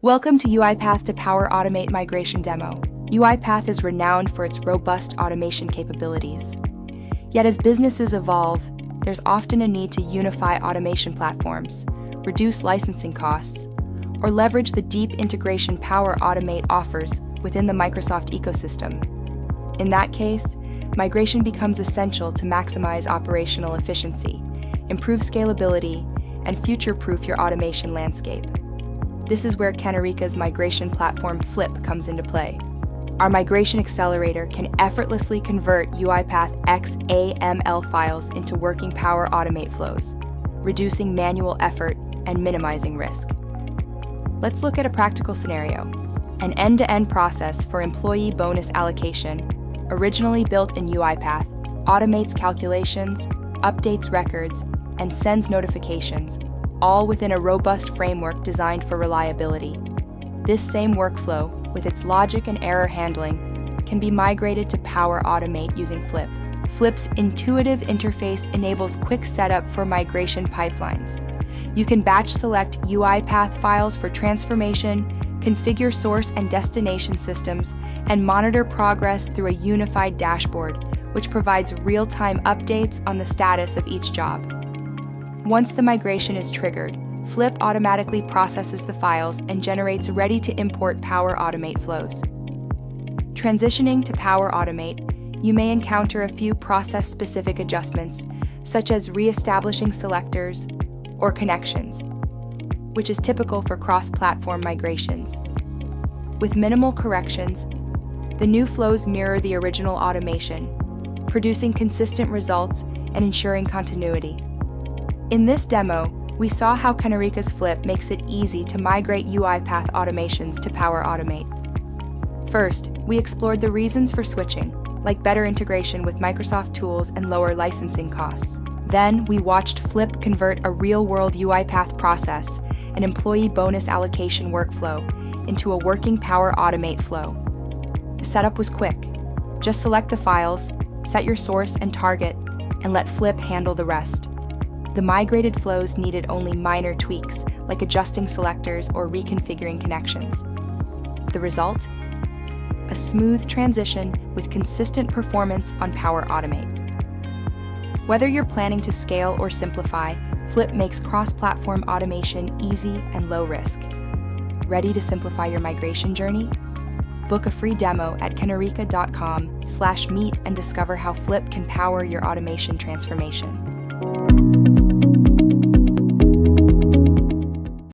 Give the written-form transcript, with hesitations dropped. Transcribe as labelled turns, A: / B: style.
A: Welcome to UiPath to Power Automate Migration Demo. UiPath is renowned for its robust automation capabilities. Yet as businesses evolve, there's often a need to unify automation platforms, reduce licensing costs, or leverage the deep integration Power Automate offers within the Microsoft ecosystem. In that case, migration becomes essential to maximize operational efficiency, improve scalability, and future-proof your automation landscape. This is where Kanerika's migration platform Flip comes into play. Our migration accelerator can effortlessly convert UiPath XAML files into working Power Automate flows, reducing manual effort and minimizing risk. Let's look at a practical scenario. An end-to-end process for employee bonus allocation, originally built in UiPath, automates calculations, updates records, and sends notifications, all within a robust framework designed for reliability. This same workflow, with its logic and error handling, can be migrated to Power Automate using Flip. Flip's intuitive interface enables quick setup for migration pipelines. You can batch select UiPath files for transformation, configure source and destination systems, and monitor progress through a unified dashboard, which provides real-time updates on the status of each job. Once the migration is triggered, Flip automatically processes the files and generates ready-to-import Power Automate flows. Transitioning to Power Automate, you may encounter a few process-specific adjustments, such as reestablishing selectors or connections, which is typical for cross-platform migrations. With minimal corrections, the new flows mirror the original automation, producing consistent results and ensuring continuity. In this demo, we saw how Kanerika's Flip makes it easy to migrate UiPath automations to Power Automate. First, we explored the reasons for switching, like better integration with Microsoft tools and lower licensing costs. Then, we watched Flip convert a real-world UiPath process, an employee bonus allocation workflow, into a working Power Automate flow. The setup was quick. Just select the files, set your source and target, and let Flip handle the rest. The migrated flows needed only minor tweaks, like adjusting selectors or reconfiguring connections. The result? A smooth transition with consistent performance on Power Automate. Whether you're planning to scale or simplify, Flip makes cross-platform automation easy and low risk. Ready to simplify your migration journey? Book a free demo at kanerika.com/meet and discover how Flip can power your automation transformation.